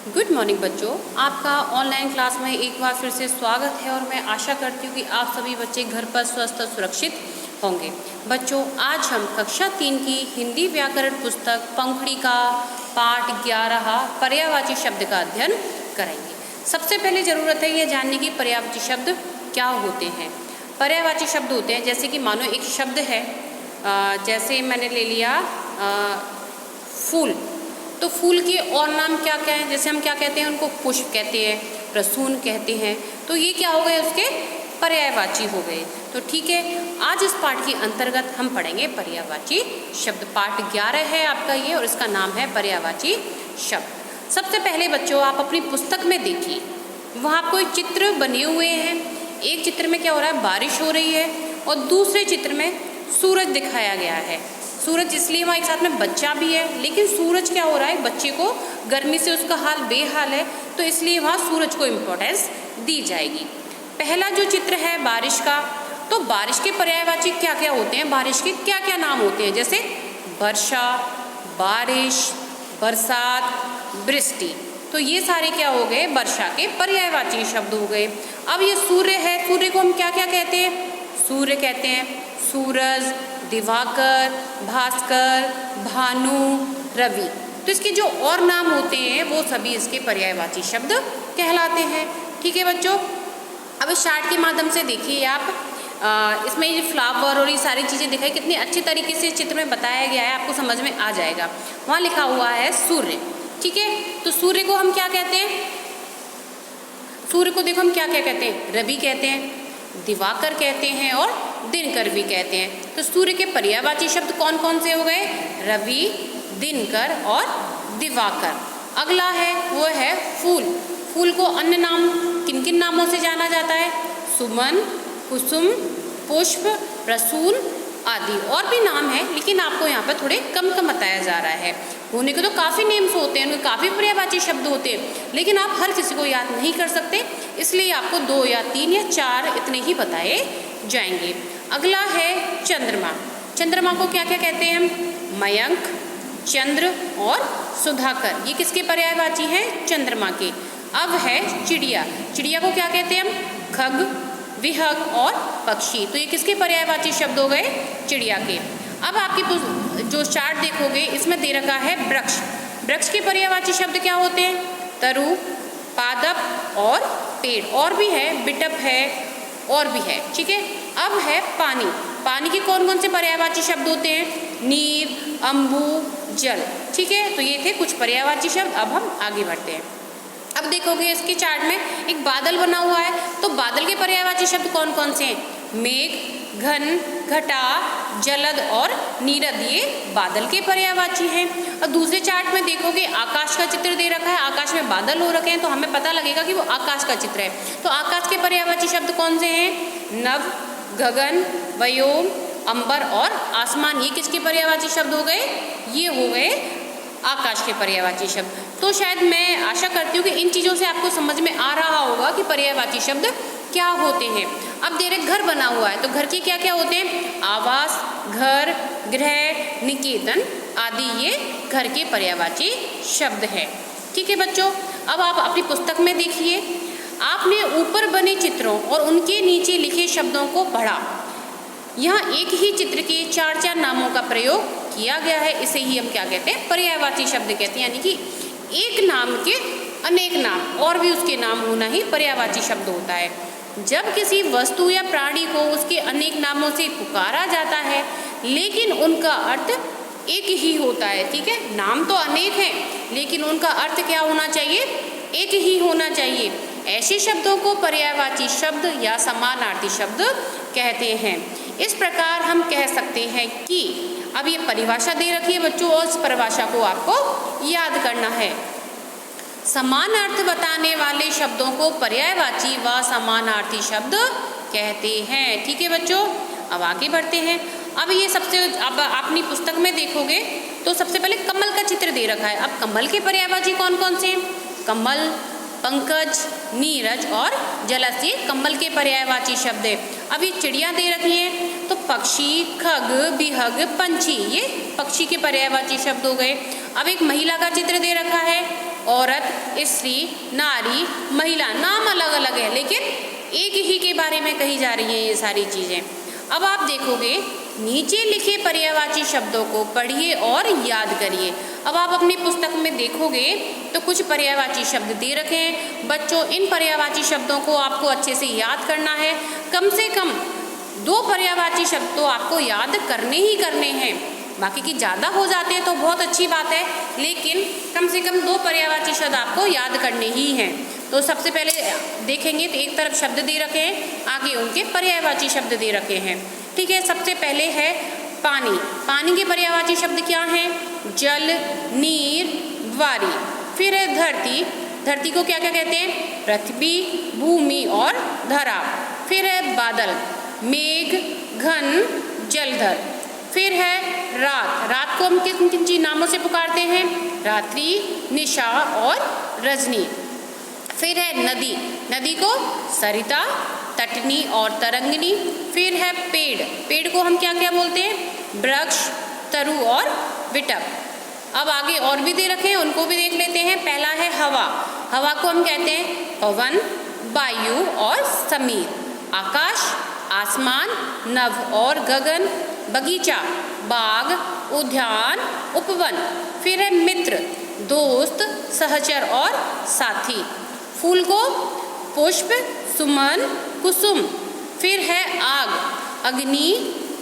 Good morning बच्चों, आपका online class में एक बार फिर से स्वागत है और मैं आशा करती हूँ कि आप सभी बच्चे घर पर स्वस्थ और सुरक्षित होंगे। बच्चों, आज हम कक्षा 3 की हिंदी व्याकरण पुस्तक पंखुड़ी का पाठ 11 पर्यायवाची शब्द का अध्ययन करेंगे। सबसे पहले ज़रूरत है यह जानने की पर्यायवाची शब्द क्या होते हैं। पर्यायवाची शब्द होते हैं जैसे कि मानो एक शब्द है, जैसे मैंने ले लिया फूल, तो फूल के और नाम क्या क्या हैं? जैसे हम क्या कहते हैं, उनको पुष्प कहते हैं, प्रसून कहते हैं। तो ये क्या हो गए, उसके पर्यायवाची हो गए। तो ठीक है, आज इस पाठ के अंतर्गत हम पढ़ेंगे पर्यायवाची शब्द। पाठ 11 है आपका ये और इसका नाम है पर्यायवाची शब्द। सबसे पहले बच्चों, आप अपनी पुस्तक में देखिए, वहाँ कोई चित्र बने हुए हैं। एक चित्र में क्या हो रहा है, बारिश हो रही है, और दूसरे चित्र में सूरज दिखाया गया है। सूरज इसलिए वहाँ एक साथ में बच्चा भी है, लेकिन सूरज क्या हो रहा है, बच्चे को गर्मी से उसका हाल बेहाल है, तो इसलिए वहाँ सूरज को इम्पोर्टेंस दी जाएगी। पहला जो चित्र है बारिश का, तो बारिश के पर्यायवाची क्या क्या होते हैं, बारिश के क्या क्या नाम होते हैं, जैसे वर्षा, बारिश, बरसात, वृष्टि। तो ये सारे क्या हो गए, वर्षा के पर्यायवाची शब्द हो गए। अब ये सूर्य है, सूर्य को हम क्या क्या कहते हैं, सूर्य कहते हैं सूरज, दिवाकर, भास्कर, भानु, रवि। तो इसके जो और नाम होते हैं वो सभी इसके पर्यायवाची शब्द कहलाते हैं। ठीक है बच्चों, अब इस चार्ट के माध्यम से देखिए आप, इसमें ये फ्लावर और ये सारी चीज़ें दिखाई, कितनी अच्छी तरीके से चित्र में बताया गया है, आपको समझ में आ जाएगा। वहाँ लिखा हुआ है सूर्य। ठीक है, तो सूर्य को हम क्या कहते हैं, सूर्य को देखो हम क्या क्या कहते हैं, रवि कहते हैं, दिवाकर कहते हैं और दिनकर भी कहते हैं। तो सूर्य के पर्यायवाची शब्द कौन कौन से हो गए, रवि, दिनकर और दिवाकर। अगला है वो है फूल। फूल को अन्य नाम किन किन नामों से जाना जाता है, सुमन, कुसुम, पुष्प, प्रसून आदि और भी नाम है, लेकिन आपको यहाँ पर थोड़े कम कम बताया जा रहा है। होने के तो काफ़ी नेम्स होते हैं, उनके काफ़ी पर्यायवाची शब्द होते हैं, लेकिन आप हर किसी को याद नहीं कर सकते, इसलिए आपको 2 या 3 या 4 इतने ही बताए जाएंगे। अगला है चंद्रमा। चंद्रमा को क्या क्या कहते हैं हम, मयंक, चंद्र और सुधाकर। ये किसके पर्यायवाची हैं, चंद्रमा के। अब है चिड़िया। चिड़िया को क्या कहते हैं हम, खग, विहग और पक्षी। तो ये किसके पर्यायवाची शब्द हो गए, चिड़िया के। अब आपकी जो चार्ट देखोगे, इसमें दे रखा है वृक्ष। वृक्ष के पर्यायवाची शब्द क्या होते हैं, तरु, पादप और पेड़। और भी है, बिटप है और भी है। ठीक है, अब है पानी। पानी के कौन कौन से पर्यायवाची शब्द होते हैं, नीर, अम्बु, जल। ठीक है, तो ये थे कुछ पर्यायवाची शब्द। अब हम आगे बढ़ते हैं। अब देखोगे इसके चार्ट में एक बादल बना हुआ है, तो बादल के पर्यायवाची शब्द कौन कौन से हैं, मेघ, घन, घटा, जलद और नीरद, ये बादल के पर्यायवाची हैं। और दूसरे चार्ट में देखोगे आकाश का चित्र दे रखा है, आकाश में बादल हो रखे हैं, तो हमें पता लगेगा कि वो आकाश का चित्र है। तो आकाश के पर्यायवाची शब्द कौन से हैं, नभ, गगन, व्योम, अंबर और आसमान। ये किसके पर्यायवाची शब्द हो गए, ये हो गए आकाश के पर्यायवाची शब्द। तो शायद मैं आशा करती हूँ कि इन चीज़ों से आपको समझ में आ रहा होगा कि पर्यायवाची शब्द क्या होते हैं। अब देर एक घर बना हुआ है, तो घर के क्या क्या होते हैं, आवास, घर, गृह, निकेतन आदि, ये घर के पर्यायवाची शब्द हैं। ठीक है बच्चों, अब आप अपनी पुस्तक में देखिए, आपने ऊपर बने चित्रों और उनके नीचे लिखे शब्दों को पढ़ा। यहाँ एक ही चित्र के 4-4 नामों का प्रयोग किया गया है, इसे ही हम क्या कहते हैं, पर्यायवाची शब्द कहते हैं। यानी कि एक नाम के अनेक नाम और भी उसके नाम होना ही पर्यायवाची शब्द होता है। जब किसी वस्तु या प्राणी को उसके अनेक नामों से पुकारा जाता है, लेकिन उनका अर्थ एक ही होता है। ठीक है, नाम तो अनेक हैं, लेकिन उनका अर्थ क्या होना चाहिए, एक ही होना चाहिए। ऐसे शब्दों को पर्यायवाची शब्द या समानार्थी शब्द कहते हैं। इस प्रकार हम कह सकते हैं कि, अब ये परिभाषा दे रखी है बच्चों, और इस परिभाषा को आपको याद करना है। समान अर्थ बताने वाले शब्दों को पर्यायवाची व समानार्थी शब्द कहते हैं। ठीक है बच्चों, अब आगे बढ़ते हैं। अब ये सबसे, अब अपनी पुस्तक में देखोगे तो सबसे पहले कमल का चित्र दे रखा है। अब कमल के पर्यायवाची कौन कौन से हैं, कमल, पंकज, नीरज और जलस, ये कमल के पर्यायवाची शब्द है। अब ये चिड़िया दे रखी हैं, तो पक्षी, खग, बिहग, पंछी, ये पक्षी के पर्यायवाची शब्द हो गए। अब एक महिला का चित्र दे रखा है, औरत, स्त्री, नारी, महिला, नाम अलग अलग है लेकिन एक ही के बारे में कही जा रही है ये सारी चीज़ें। अब आप देखोगे नीचे लिखे पर्यायवाची शब्दों को पढ़िए और याद करिए। अब आप अपनी पुस्तक में देखोगे तो कुछ पर्यायवाची शब्द दे रखे हैं। बच्चों इन पर्यायवाची शब्दों को आपको अच्छे से याद करना है। कम से कम 2 पर्यायवाची शब्द तो आपको याद करने ही करने हैं। बाकी की ज़्यादा हो जाते हैं तो बहुत अच्छी बात है, लेकिन कम से कम 2 पर्यायवाची शब्द आपको याद करने ही हैं। तो सबसे पहले देखेंगे तो एक तरफ शब्द दे रखे हैं, आगे उनके पर्यायवाची शब्द दे रखे हैं। ठीक है, सबसे पहले है पानी। पानी के पर्यायवाची शब्द क्या हैं? जल, नीर, वारी। फिर है धरती। धरती को क्या क्या कहते हैं? पृथ्वी, भूमि और धरा। फिर है बादल, मेघ, घन, जलधर। फिर है रात। रात को हम किन किन चीज नामों से पुकारते हैं? रात्रि, निशा और रजनी। फिर है नदी। नदी को सरिता, तटनी और तरंगिनी। फिर है पेड़। पेड़ को हम क्या क्या बोलते हैं? वृक्ष, तरु और विटप। अब आगे और भी दे रखे हैं, उनको भी देख लेते हैं। पहला है हवा। हवा को हम कहते हैं पवन, वायु और समीर। आकाश, आसमान, नभ और गगन। बगीचा, बाग, उद्यान, उपवन। फिर है मित्र, दोस्त, सहचर और साथी। फूल को पुष्प, सुमन, कुसुम। फिर है आग, अग्नि,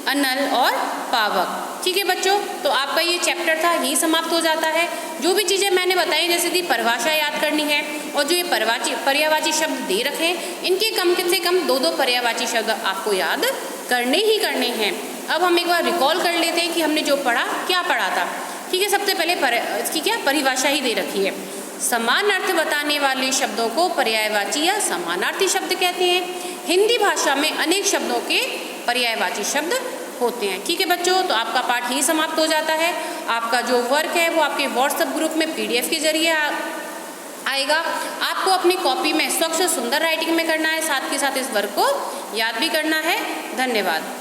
अनल और पावक। ठीक है बच्चों, तो आपका ये चैप्टर था यही समाप्त हो जाता है। जो भी चीज़ें मैंने बताई जैसे कि परिभाषा याद करनी है और जो ये पर्यायवाची शब्द दे रखे हैं इनके कम से कम 2 पर्यायवाची शब्द आपको याद करने ही करने हैं। अब हम एक बार रिकॉल कर लेते हैं कि हमने जो पढ़ा क्या पढ़ा था। ठीक है, सबसे पहले इसकी क्या परिभाषा ही दे रखी है। समान अर्थ बताने वाले शब्दों को पर्यायवाची या समानार्थी शब्द कहते हैं। हिंदी भाषा में अनेक शब्दों के पर्यायवाची शब्द होते हैं। ठीक है बच्चों, तो आपका पाठ यही समाप्त हो जाता है। आपका जो वर्क है वो आपके व्हाट्सएप ग्रुप में PDF के जरिए आएगा। आपको अपनी कॉपी में स्वच्छ सुंदर राइटिंग में करना है, साथ के साथ इस वर्क को याद भी करना है। धन्यवाद।